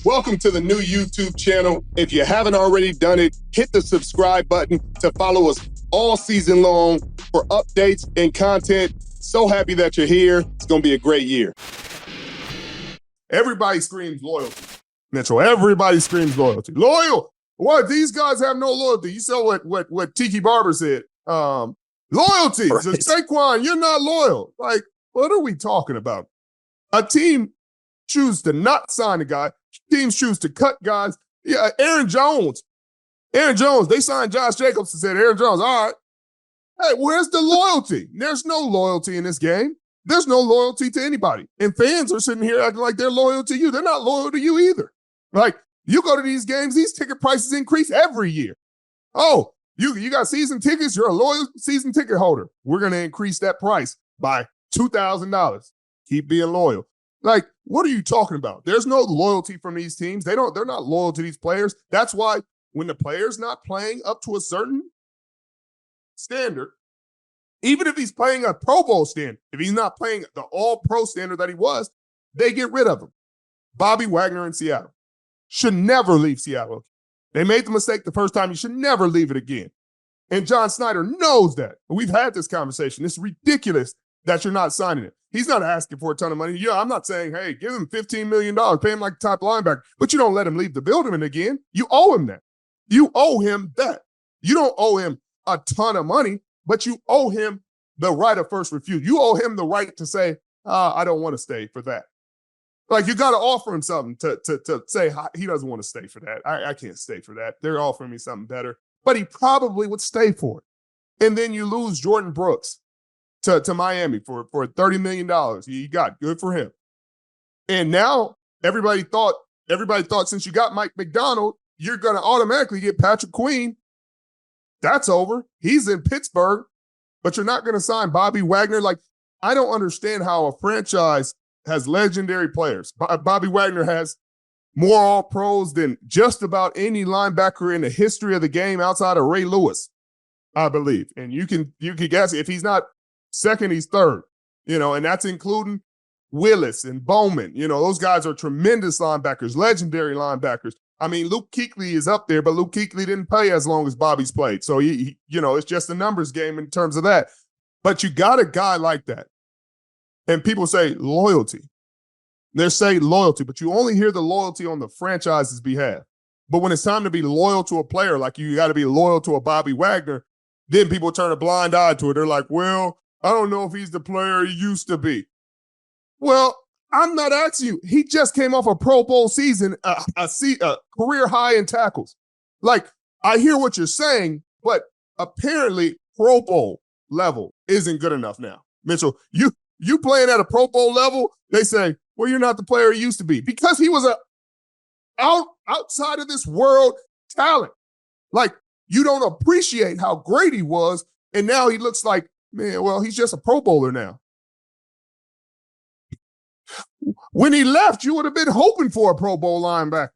Welcome to the new YouTube channel. If you haven't already done it, hit the subscribe button to follow us all season long for updates and content. So happy that you're here. It's going to be a great year. Everybody screams loyalty. Mitchell, everybody screams loyalty. Loyal. What? These guys have no loyalty. You saw what Tiki Barber said. Loyalty. Right. So Saquon, you're not loyal. Like, what are we talking about? A team choose to not sign a guy. Teams choose to cut guys. Yeah, Aaron Jones, they signed Josh Jacobs and said, Aaron Jones, all right. Hey, where's the loyalty? There's no loyalty in this game. There's no loyalty to anybody. And fans are sitting here acting like they're loyal to you. They're not loyal to you either. Like, you go to these games, these ticket prices increase every year. Oh, you got season tickets, you're a loyal season ticket holder. We're going to increase that price by $2,000. Keep being loyal. Like, what are you talking about? There's no loyalty from these teams. They're not loyal to these players. That's why when the player's not playing up to a certain standard, even if he's playing a Pro Bowl standard, if he's not playing the all-pro standard that he was, they get rid of him. Bobby Wagner in Seattle should never leave Seattle. They made the mistake the first time. You should never leave it again. And John Snyder knows that. We've had this conversation. It's ridiculous that you're not signing it. He's not asking for a ton of money. Yeah, I'm not saying, hey, give him $15 million, pay him like a top linebacker, but you don't let him leave the building again. You owe him that. You owe him that. You don't owe him a ton of money, but you owe him the right of first refusal. You owe him the right to say, I don't want to stay for that. Like, you got to offer him something to say he doesn't want to stay for that. I can't stay for that. They're offering me something better. But he probably would stay for it. And then you lose Jordan Brooks to Miami for $30 million. You got good for him. And now everybody thought since you got Mike McDonald, you're going to automatically get Patrick Queen. That's over. He's in Pittsburgh, but you're not going to sign Bobby Wagner. Like, I don't understand how a franchise has legendary players. Bobby Wagner has more all-pros than just about any linebacker in the history of the game outside of Ray Lewis, I believe. And you can guess if he's not second, he's third, and that's including Willis and Bowman. Those guys are tremendous linebackers, legendary linebackers. I mean, Luke Kuechly is up there, but Luke Kuechly didn't play as long as Bobby's played. So, he it's just a numbers game in terms of that. But you got a guy like that. And people say loyalty. They say loyalty, but you only hear the loyalty on the franchise's behalf. But when it's time to be loyal to a player, like you got to be loyal to a Bobby Wagner, then people turn a blind eye to it. They're like, well, I don't know if he's the player he used to be. Well, I'm not asking you. He just came off a Pro Bowl season, a career high in tackles. Like, I hear what you're saying, but apparently Pro Bowl level isn't good enough now. Mitchell, you playing at a Pro Bowl level, they say, well, you're not the player he used to be because he was outside of this world talent. Like, you don't appreciate how great he was, and now he looks like, man, well, he's just a Pro Bowler now. When he left, you would have been hoping for a Pro Bowl linebacker.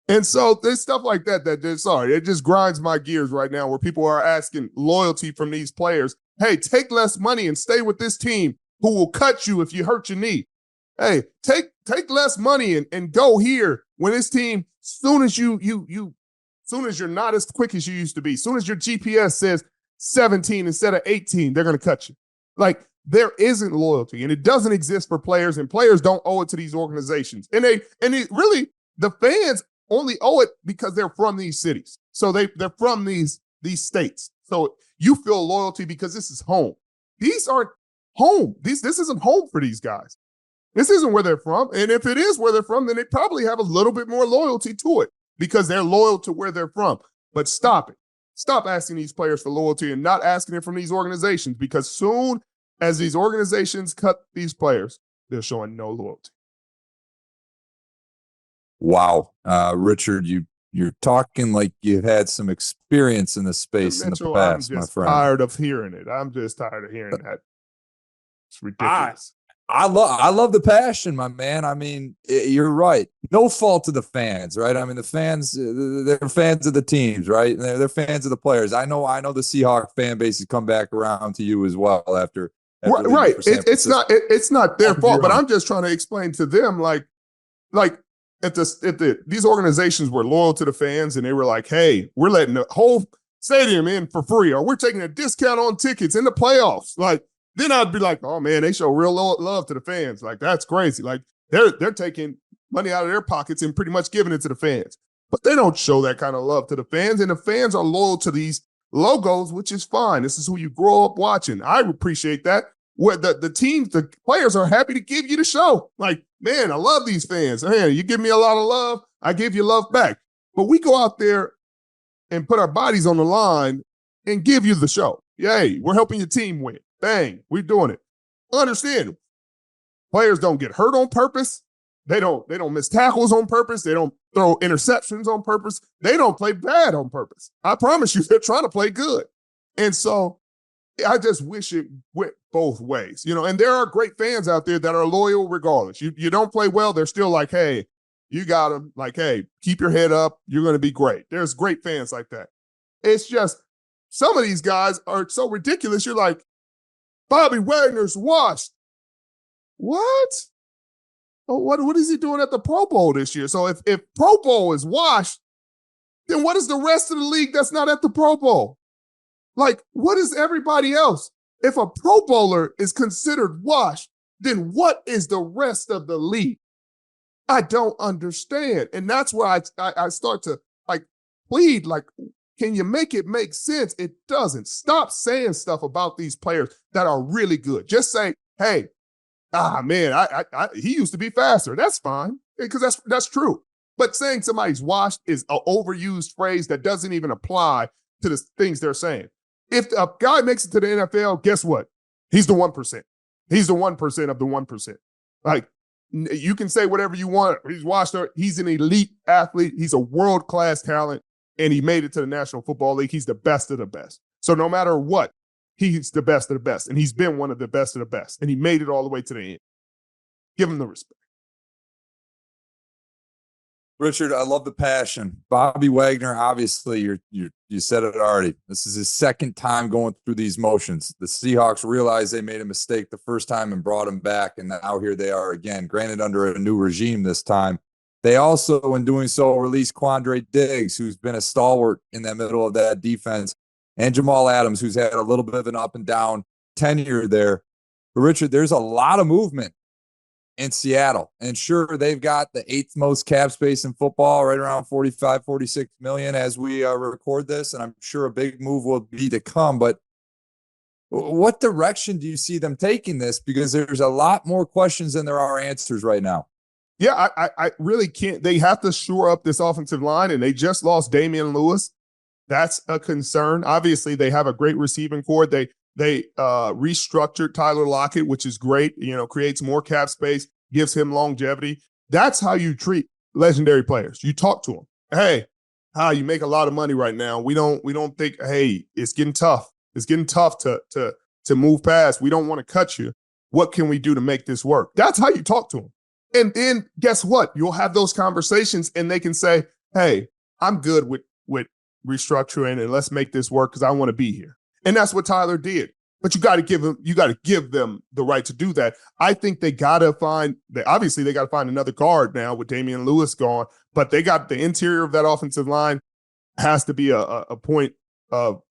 And so there's stuff like that it just grinds my gears right now where people are asking loyalty from these players. Hey, take less money and stay with this team who will cut you if you hurt your knee. Hey, take less money and go here when this team, soon as you're not as quick as you used to be, soon as your GPS says 17 instead of 18, they're going to cut you. Like, there isn't loyalty, and it doesn't exist for players, and players don't owe it to these organizations. And the fans only owe it because they're from these cities. So they're from these states. So you feel loyalty because this is home. These aren't home. This isn't home for these guys. This isn't where they're from. And if it is where they're from, then they probably have a little bit more loyalty to it because they're loyal to where they're from. But stop it. Stop asking these players for loyalty and not asking it from these organizations, because soon as these organizations cut these players, they're showing no loyalty. Wow. Richard, you're talking like you've had some experience in this space in the past, my friend. I'm tired of hearing it. I'm just tired of hearing that. It's ridiculous. I love the passion, my man. I mean, you're right. No fault to the fans, right? I mean, the fans, they're fans of the teams, right? They're fans of the players. I know the Seahawk fan base has come back around to you as well after right. It's not their fault, but I'm just trying to explain to them, like these organizations were loyal to the fans and they were like, hey, we're letting the whole stadium in for free, or we're taking a discount on tickets in the playoffs. Like, then I'd be like, oh man, they show real love to the fans. Like, that's crazy. Like, they're taking money out of their pockets and pretty much giving it to the fans. But they don't show that kind of love to the fans, and the fans are loyal to these logos, which is fine. This is who you grow up watching. I appreciate that. Where the players are happy to give you the show. Like, man, I love these fans. Man, you give me a lot of love, I give you love back. But we go out there and put our bodies on the line and give you the show. Yay, we're helping your team win. Bang, we're doing it. Understand, players don't get hurt on purpose. They don't miss tackles on purpose. They don't throw interceptions on purpose. They don't play bad on purpose. I promise you, they're trying to play good. And so I just wish it went both ways, and there are great fans out there that are loyal regardless. You don't play well, they're still like, hey, you got them. Like, hey, keep your head up. You're going to be great. There's great fans like that. It's just some of these guys are so ridiculous. You're like, Bobby Wagner's washed. What? Oh, what is he doing at the Pro Bowl this year? So if Pro Bowl is washed, then what is the rest of the league that's not at the Pro Bowl? Like, what is everybody else? If a Pro Bowler is considered washed, then what is the rest of the league? I don't understand. And that's where I start to plead, can you make it make sense? It doesn't. Stop saying stuff about these players that are really good. Just say, hey, man, he used to be faster. That's fine, because that's true. But saying somebody's washed is an overused phrase that doesn't even apply to the things they're saying. If a guy makes it to the NFL, guess what? He's the 1%. He's the 1% of the 1%. Like, you can say whatever you want. He's washed. He's an elite athlete. He's a world-class talent, and he made it to the National Football League. He's the best of the best. So no matter what, he's the best of the best, and he's been one of the best of the best, and he made it all the way to the end. Give him the respect. Richard, I love the passion. Bobby Wagner, obviously, you said it already. This is his second time going through these motions. The Seahawks realized they made a mistake the first time and brought him back, and now here they are again, granted under a new regime this time. They also, in doing so, released Quandre Diggs, who's been a stalwart in the middle of that defense, and Jamal Adams, who's had a little bit of an up and down tenure there. But Richard, there's a lot of movement in Seattle. And sure, they've got the 8th most cap space in football, right around 45, 46 million as we record this. And I'm sure a big move will be to come. But what direction do you see them taking this? Because there's a lot more questions than there are answers right now. Yeah, I really can't. They have to shore up this offensive line, and they just lost Damian Lewis. That's a concern. Obviously, they have a great receiving core. They restructured Tyler Lockett, which is great, creates more cap space, gives him longevity. That's how you treat legendary players. You talk to them. Hey, you make a lot of money right now. We don't think, hey, it's getting tough. It's getting tough to move past. We don't want to cut you. What can we do to make this work? That's how you talk to them. And then guess what? You'll have those conversations and they can say, hey, I'm good with restructuring and let's make this work because I want to be here. And that's what Tyler did. But you got to give them the right to do that. I think they got to find another guard now with Damian Lewis gone, but they got the interior of that offensive line has to be a point of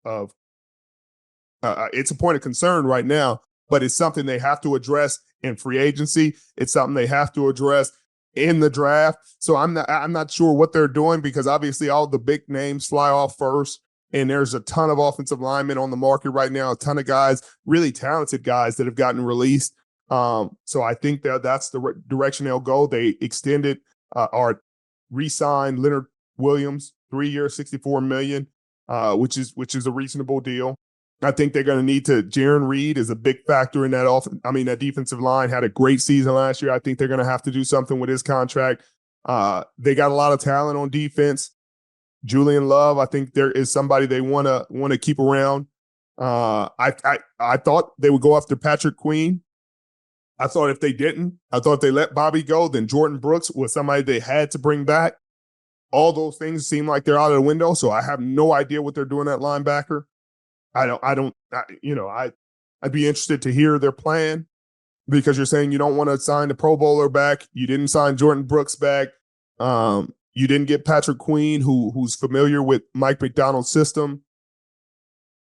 it's a point of concern right now, but it's something they have to address in free agency. It's something they have to address in the draft. So I'm not sure what they're doing because obviously all the big names fly off first. And there's a ton of offensive linemen on the market right now, a ton of guys, really talented guys that have gotten released. So I think that's the direction they'll go. They extended or re-signed Leonard Williams, 3 years, $64 million, which is a reasonable deal. I think they're going to need to. Jaron Reed is a big factor in that defensive line had a great season last year. I think they're going to have to do something with his contract. They got a lot of talent on defense. Julian Love, I think there is somebody they want to keep around. I thought they would go after Patrick Queen. I thought if they didn't, I thought they let Bobby go, then Jordan Brooks was somebody they had to bring back. All those things seem like they're out of the window, so I have no idea what they're doing at linebacker. I'd be interested to hear their plan because you're saying you don't want to sign the Pro Bowler back. You didn't sign Jordan Brooks back. You didn't get Patrick Queen, who's familiar with Mike McDonald's system.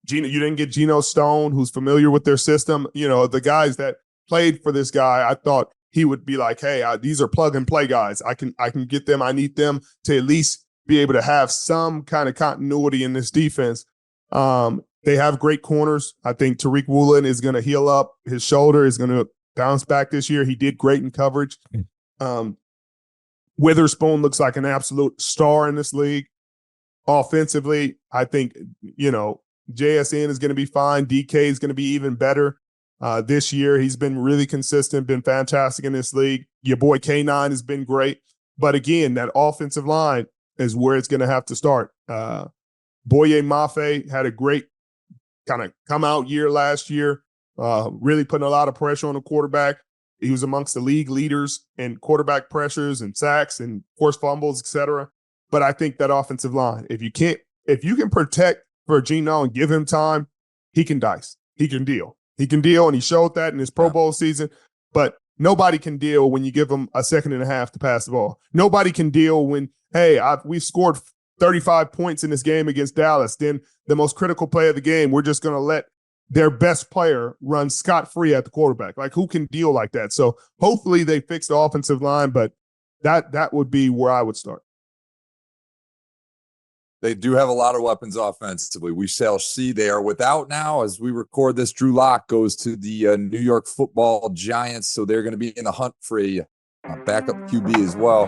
You didn't get Geno Stone, who's familiar with their system. You know, the guys that played for this guy, I thought he would be like, hey, these are plug and play guys. I can get them. I need them to at least be able to have some kind of continuity in this defense. They have great corners. I think Tariq Woolen is going to heal up. His shoulder is going to bounce back this year. He did great in coverage. Witherspoon looks like an absolute star in this league. Offensively, I think, you know, JSN is going to be fine. DK is going to be even better this year. He's been really consistent, been fantastic in this league. Your boy K9 has been great. But again, that offensive line is where it's going to have to start. Boye Mafe had a great kind of come out year last year, really putting a lot of pressure on the quarterback. He was amongst the league leaders in quarterback pressures and sacks and forced fumbles, et cetera. But I think that offensive line, if you can protect for Geno and give him time, he can dice. He can deal. He can deal, and he showed that in his Pro Bowl season. But nobody can deal when you give him a second and a half to pass the ball. Nobody can deal when, hey, we've scored 35 points in this game against Dallas. Then the most critical play of the game, we're just going to let their best player run scot-free at the quarterback. Like, who can deal like that? So hopefully they fix the offensive line, but that would be where I would start. They do have a lot of weapons offensively. We shall see. They are without now as we record this. Drew Lock goes to the New York Football Giants, so they're going to be in the hunt for a backup QB as well.